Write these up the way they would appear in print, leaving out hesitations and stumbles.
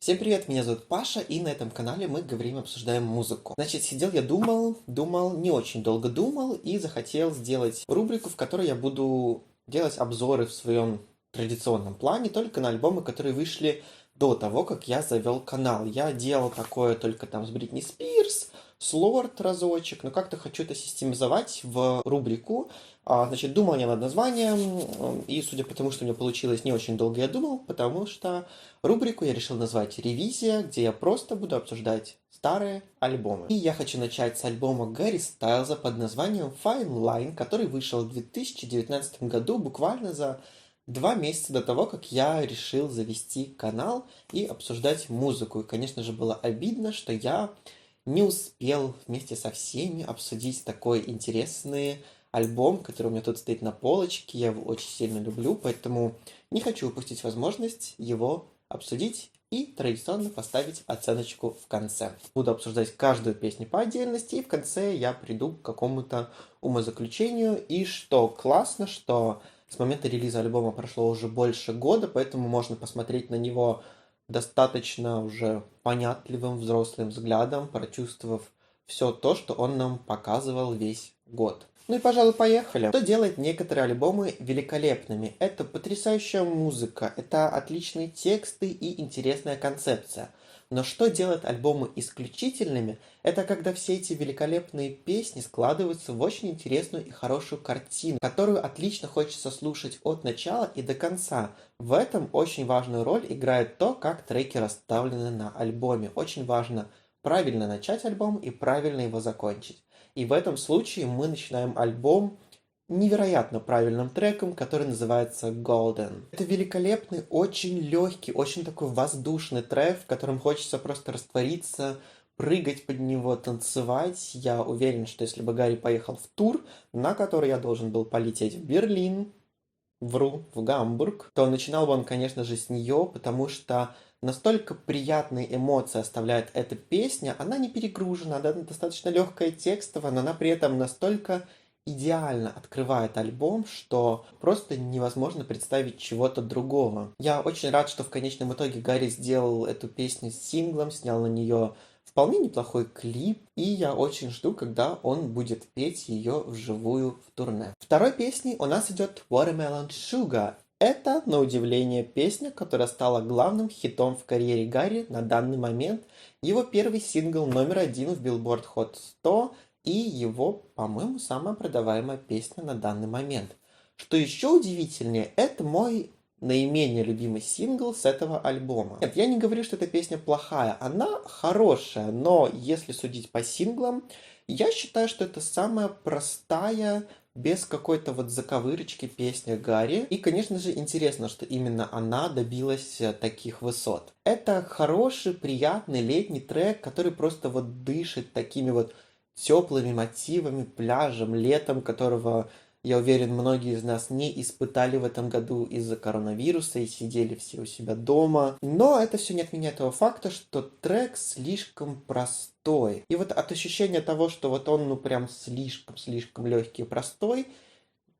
Всем привет, меня зовут Паша, и на этом канале мы говорим, обсуждаем музыку. Значит, сидел я думал, не очень долго думал, и захотел сделать рубрику, в которой я буду делать обзоры в своем традиционном плане, только на альбомы, которые вышли до того, как я завел канал. Я делал такое только там с Бритни Спирс, с Лорд разочек, но как-то хочу это системизовать в рубрику. Значит, думал я над названием, и судя по тому, что у меня получилось не очень долго, я думал, потому что рубрику я решил назвать «Ревизия», где я просто буду обсуждать старые альбомы. И я хочу начать с альбома Гарри Стайлза под названием Fine Line, который вышел в 2019 году, буквально за 2 месяца до того, как я решил завести канал и обсуждать музыку. И, конечно же, было обидно, что я не успел вместе со всеми обсудить такой интересный альбом, который у меня тут стоит на полочке. Я его очень сильно люблю, поэтому не хочу упустить возможность его обсудить и традиционно поставить оценочку в конце. Буду обсуждать каждую песню по отдельности, и в конце я приду к какому-то умозаключению. И что классно, что с момента релиза альбома прошло уже больше года, поэтому можно посмотреть на него достаточно уже понятливым взрослым взглядом, прочувствовав все то, что он нам показывал весь год. Ну и, пожалуй, поехали. Что делает некоторые альбомы великолепными? Это потрясающая музыка, это отличные тексты и интересная концепция. Но что делает альбомы исключительными? Это когда все эти великолепные песни складываются в очень интересную и хорошую картину, которую отлично хочется слушать от начала и до конца. В этом очень важную роль играет то, как треки расставлены на альбоме. Очень важно правильно начать альбом и правильно его закончить. И в этом случае мы начинаем альбом невероятно правильным треком, который называется Golden. Это великолепный, очень легкий, очень такой воздушный трек, в котором хочется просто раствориться, прыгать под него, танцевать. Я уверен, что если бы Гарри поехал в тур, на который я должен был полететь в Берлин, в Гамбург, то начинал бы он, конечно же, с нее, потому что настолько приятные эмоции оставляет эта песня, она не перегружена, она достаточно легкая текстовая, но она при этом настолько идеально открывает альбом, что просто невозможно представить чего-то другого. Я очень рад, что в конечном итоге Гарри сделал эту песню с синглом, снял на нее вполне неплохой клип, и я очень жду, когда он будет петь ее вживую в турне. Второй песней у нас идет Watermelon Sugar. Это, на удивление, песня, которая стала главным хитом в карьере Гарри на данный момент. Его первый сингл номер 1 в Billboard Hot 100 и его, по-моему, самая продаваемая песня на данный момент. Что еще удивительнее, это мой наименее любимый сингл с этого альбома. Нет, я не говорю, что эта песня плохая, она хорошая, но если судить по синглам, я считаю, что это самая простая, без какой-то вот заковырочки песня Гарри. И, конечно же, интересно, что именно она добилась таких высот. Это хороший, приятный летний трек, который просто вот дышит такими вот теплыми мотивами, пляжем, летом, которого, я уверен, многие из нас не испытали в этом году из-за коронавируса и сидели все у себя дома. Но это все не отменяет того факта, что трек слишком простой. И вот от ощущения того, что вот он ну прям слишком легкий и простой,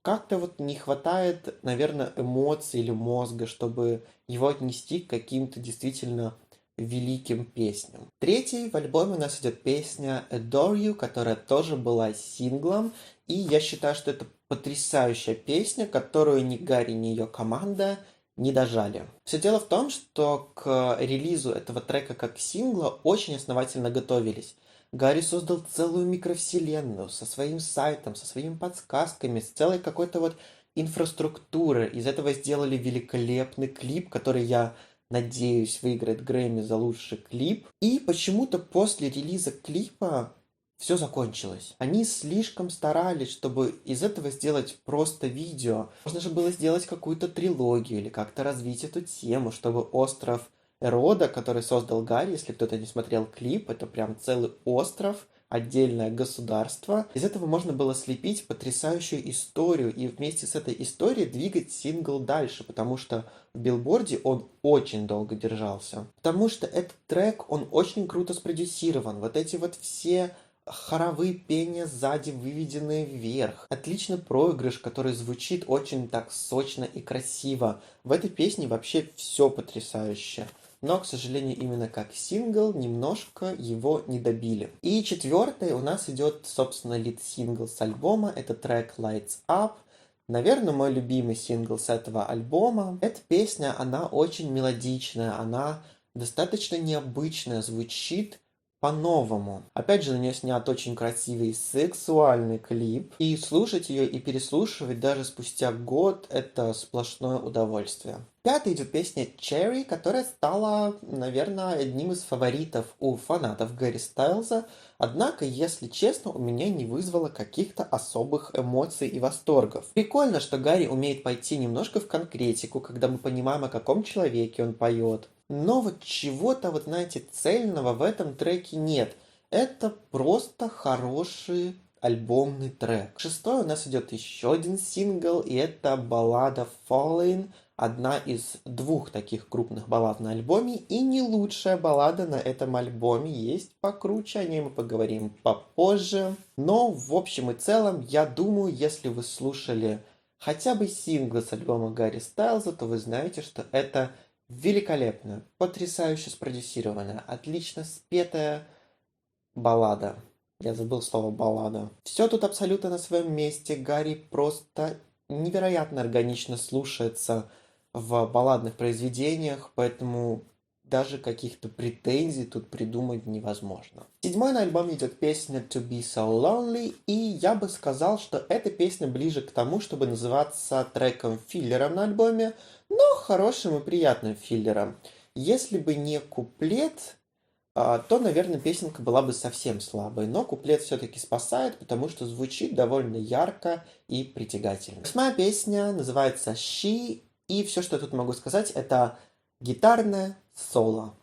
как-то вот не хватает, наверное, эмоций или мозга, чтобы его отнести к каким-то действительно великим песням. Третьей в альбоме у нас идет песня Adore You, которая тоже была синглом, и я считаю, что это потрясающая песня, которую ни Гарри, ни ее команда не дожали. Все дело в том, что к релизу этого трека как сингла очень основательно готовились. Гарри создал целую микровселенную со своим сайтом, со своими подсказками, с целой какой-то вот инфраструктурой. Из этого сделали великолепный клип, который, я надеюсь, выиграет Грэмми за лучший клип. И почему-то после релиза клипа все закончилось. Они слишком старались, чтобы из этого сделать просто видео. Можно же было сделать какую-то трилогию или как-то развить эту тему, чтобы остров Эрода, который создал Гарри, если кто-то не смотрел клип, это прям целый остров, отдельное государство. Из этого можно было слепить потрясающую историю и вместе с этой историей двигать сингл дальше, потому что в билборде он очень долго держался. Потому что этот трек, он очень круто спродюсирован. Вот эти вот все хоровые пения сзади выведенные вверх. Отличный проигрыш, который звучит очень так сочно и красиво. В этой песне вообще все потрясающе. но, к сожалению, именно как сингл немножко его не добили. И четвертый у нас идет, собственно, лид-сингл с альбома, это трек Lights Up. Наверное, мой любимый сингл с этого альбома. Эта песня, она очень мелодичная, она достаточно необычная, звучит по-новому. Опять же, на нее снят очень красивый сексуальный клип. И слушать ее, и переслушивать даже спустя год — это сплошное удовольствие. Пятой идет песня Cherry, которая стала, наверное, одним из фаворитов у фанатов Гарри Стайлза. Однако, если честно, у меня не вызвало каких-то особых эмоций и восторгов. Прикольно, что Гарри умеет пойти немножко в конкретику, когда мы понимаем, о каком человеке он поет. Но вот чего-то, вот знаете, цельного в этом треке нет. Это просто хороший альбомный трек. Шестой у нас идет еще один сингл, и это баллада Falling, одна из двух таких крупных баллад на альбоме, и не лучшая баллада на этом альбоме. Есть покруче, о ней мы поговорим попозже. Но в общем и целом, я думаю, если вы слушали хотя бы синглы с альбома Гарри Стайлза, то вы знаете, что это великолепная, потрясающе спродюсированная, отлично спетая баллада. Я забыл слово баллада. Все тут абсолютно на своем месте. Гарри просто невероятно органично слушается в балладных произведениях, поэтому даже каких-то претензий тут придумать невозможно. Седьмой на альбоме идет песня To Be So Lonely, и я бы сказал, что эта песня ближе к тому, чтобы называться треком-филлером на альбоме, но хорошим и приятным филлером. Если бы не куплет, то, наверное, песенка была бы совсем слабой, но куплет все-таки спасает, потому что звучит довольно ярко и притягательно. Восьмая песня называется She, и все, что я тут могу сказать, это гитарное соло.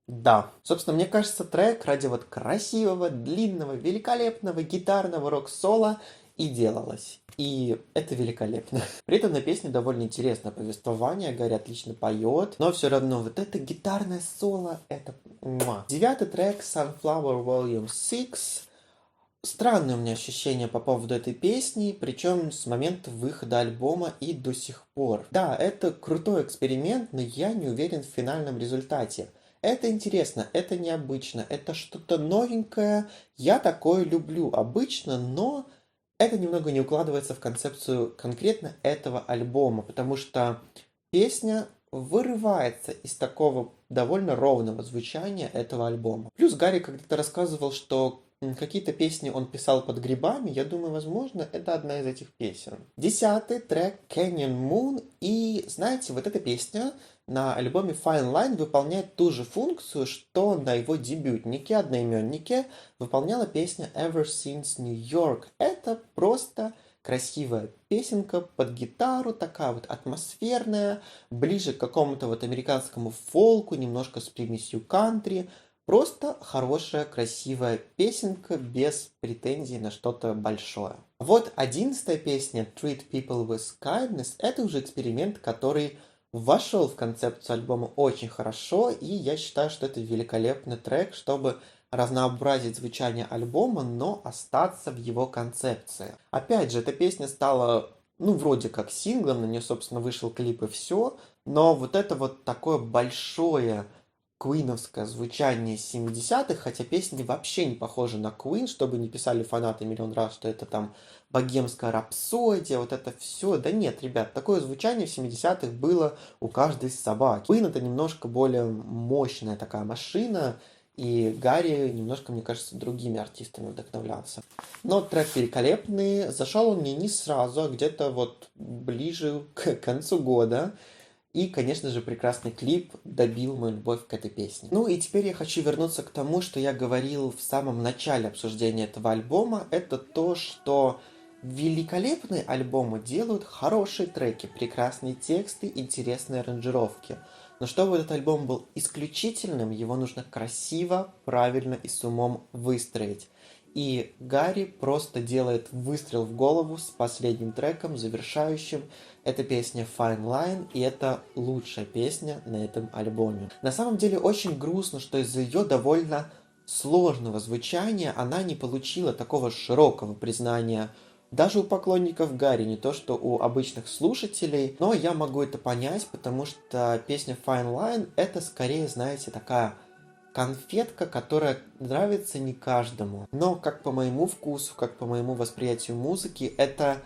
Да, собственно, мне кажется, трек ради вот красивого, длинного, великолепного гитарного рок-соло и делалось. И это великолепно. При этом на песне довольно интересное повествование, Гарри отлично поет, но все равно вот это гитарное соло, это... Девятый трек Sunflower Volume 6. Странные у меня ощущения по поводу этой песни, причем с момента выхода альбома и до сих пор. Да, это крутой эксперимент, но я не уверен в финальном результате. Это интересно, это необычно, это что-то новенькое. Я такое люблю обычно, но это немного не укладывается в концепцию конкретно этого альбома, потому что песня вырывается из такого довольно ровного звучания этого альбома. Плюс Гарри когда-то рассказывал, что какие-то песни он писал под грибами. Я думаю, возможно, это одна из этих песен. Десятый трек Canyon Moon. И, знаете, вот эта песня на альбоме Fine Line выполняет ту же функцию, что на его дебютнике, одноименнике, выполняла песня Ever Since New York. Это просто красивая песенка под гитару, такая вот атмосферная, ближе к какому-то вот американскому фолку, немножко с примесью кантри. Просто хорошая, красивая песенка без претензий на что-то большое. Вот 11-я песня Treat People With Kindness — это уже эксперимент, который вошел в концепцию альбома очень хорошо, и я считаю, что это великолепный трек, чтобы разнообразить звучание альбома, но остаться в его концепции. Опять же, эта песня стала, вроде как синглом, на нее, собственно, вышел клип и все, но вот это вот такое большое куиновское звучание 70-х, хотя песни вообще не похожи на Queen, чтобы не писали фанаты миллион раз, что это там богемская рапсодия, вот это все. Да нет, ребят, такое звучание в 70-х было у каждой собаки. Queen — это немножко более мощная такая машина, и Гарри немножко, мне кажется, другими артистами вдохновлялся. Но трек великолепный, зашел он мне не сразу, а где-то вот ближе к концу года. И, конечно же, прекрасный клип добил мою любовь к этой песне. Ну и теперь я хочу вернуться к тому, что я говорил в самом начале обсуждения этого альбома. Это то, что великолепные альбомы делают хорошие треки, прекрасные тексты, интересные аранжировки. Но чтобы этот альбом был исключительным, его нужно красиво, правильно и с умом выстроить. И Гарри просто делает выстрел в голову с последним треком, завершающим. Это песня Fine Line, и это лучшая песня на этом альбоме. На самом деле очень грустно, что из-за ее довольно сложного звучания она не получила такого широкого признания Даже у поклонников Гарри, не то что у обычных слушателей, но я могу это понять, потому что песня Fine Line это скорее, знаете, такая конфетка, которая нравится не каждому. Но как по моему вкусу, как по моему восприятию музыки, это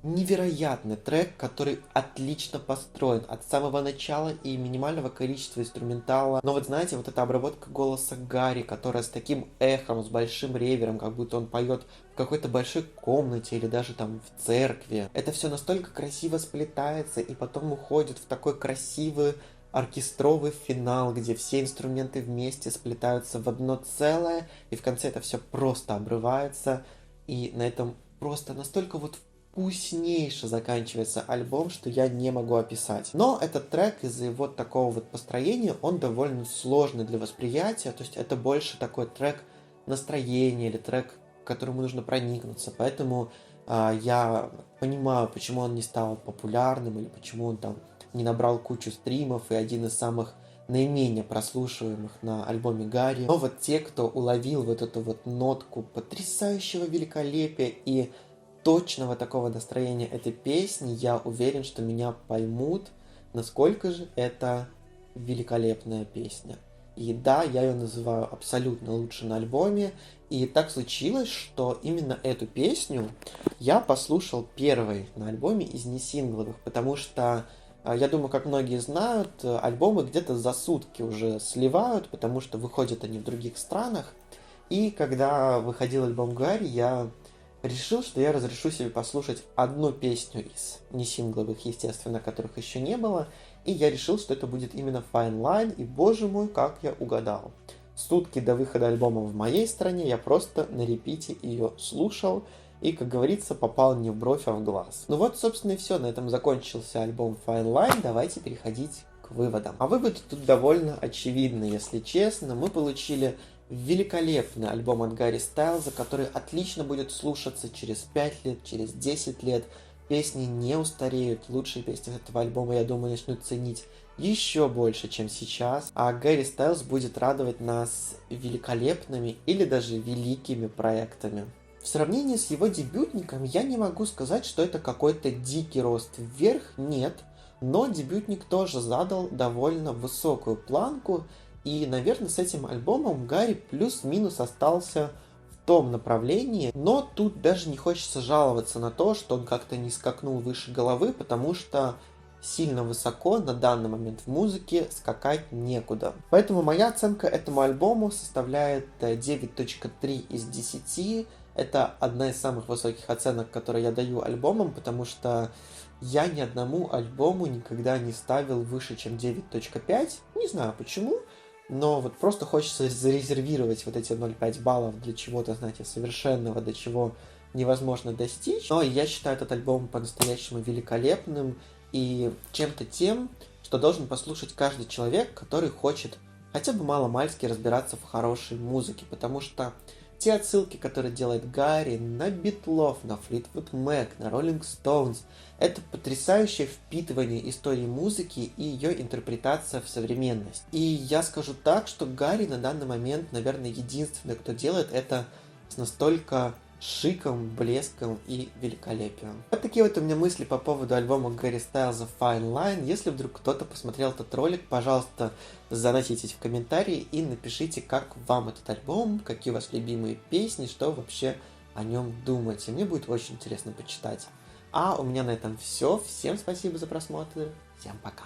невероятный трек, который отлично построен от самого начала и минимального количества инструментала. Но вот знаете, вот эта обработка голоса Гарри, которая с таким эхом, с большим ревером, как будто он поет в какой-то большой комнате или даже там в церкви. Это все настолько красиво сплетается и потом уходит в такой красивый оркестровый финал, где все инструменты вместе сплетаются в одно целое, и в конце это все просто обрывается, и на этом просто настолько вот вкуснейше заканчивается альбом, что я не могу описать. Но этот трек из-за его такого вот построения, он довольно сложный для восприятия, то есть это больше такой трек настроения или трек, к которому нужно проникнуться, поэтому я понимаю, почему он не стал популярным или почему он там не набрал кучу стримов и один из самых наименее прослушиваемых на альбоме Гарри. Но вот те, кто уловил вот эту вот нотку потрясающего великолепия и точного такого настроения этой песни, я уверен, что меня поймут, насколько же это великолепная песня. И да, я ее называю абсолютно лучшей на альбоме. И так случилось, что именно эту песню я послушал первой на альбоме из несингловых, потому что я думаю, как многие знают, альбомы где-то за сутки уже сливают, потому что выходят они в других странах. И когда выходил альбом Гарри, я решил, что я разрешу себе послушать одну песню из несингловых, естественно, которых еще не было. И я решил, что это будет именно Fine Line, и, боже мой, как я угадал. Сутки до выхода альбома в моей стране я просто на репите ее слушал, и, как говорится, попал не в бровь, а в глаз. Ну вот, собственно, и все. На этом закончился альбом Fine Line. Давайте переходить к выводам. А выводы тут довольно очевидны, если честно. Мы получили великолепный альбом от Гарри Стайлза, который отлично будет слушаться через 5 лет, через 10 лет. Песни не устареют. Лучшие песни этого альбома, я думаю, начнут ценить еще больше, чем сейчас. А Гарри Стайлз будет радовать нас великолепными или даже великими проектами. В сравнении с его дебютником я не могу сказать, что это какой-то дикий рост вверх, нет. Но дебютник тоже задал довольно высокую планку, и, наверное, с этим альбомом Гарри плюс-минус остался в том направлении, но тут даже не хочется жаловаться на то, что он как-то не скакнул выше головы, потому что сильно высоко на данный момент в музыке скакать некуда. Поэтому моя оценка этому альбому составляет 9.3 из 10. Это одна из самых высоких оценок, которые я даю альбомам, потому что я ни одному альбому никогда не ставил выше, чем 9.5. Не знаю почему, но вот просто хочется зарезервировать вот эти 0,5 баллов для чего-то, знаете, совершенного, до чего невозможно достичь. Но я считаю этот альбом по-настоящему великолепным и чем-то тем, что должен послушать каждый человек, который хочет хотя бы мало-мальски разбираться в хорошей музыке, потому что те отсылки, которые делает Гарри на Битлов, на Флитвуд Мэк, на Роллинг Стоунс, это потрясающее впитывание истории музыки и ее интерпретация в современность. И я скажу так, что Гарри на данный момент, наверное, единственный, кто делает это с настолько шиком, блеском и великолепием. Вот такие вот у меня мысли по поводу альбома Гарри Стайлза Fine Line. Если вдруг кто-то посмотрел этот ролик, пожалуйста, заноситесь в комментарии и напишите, как вам этот альбом, какие у вас любимые песни, что вы вообще о нем думаете. Мне будет очень интересно почитать. А у меня на этом все. Всем спасибо за просмотр. Всем пока.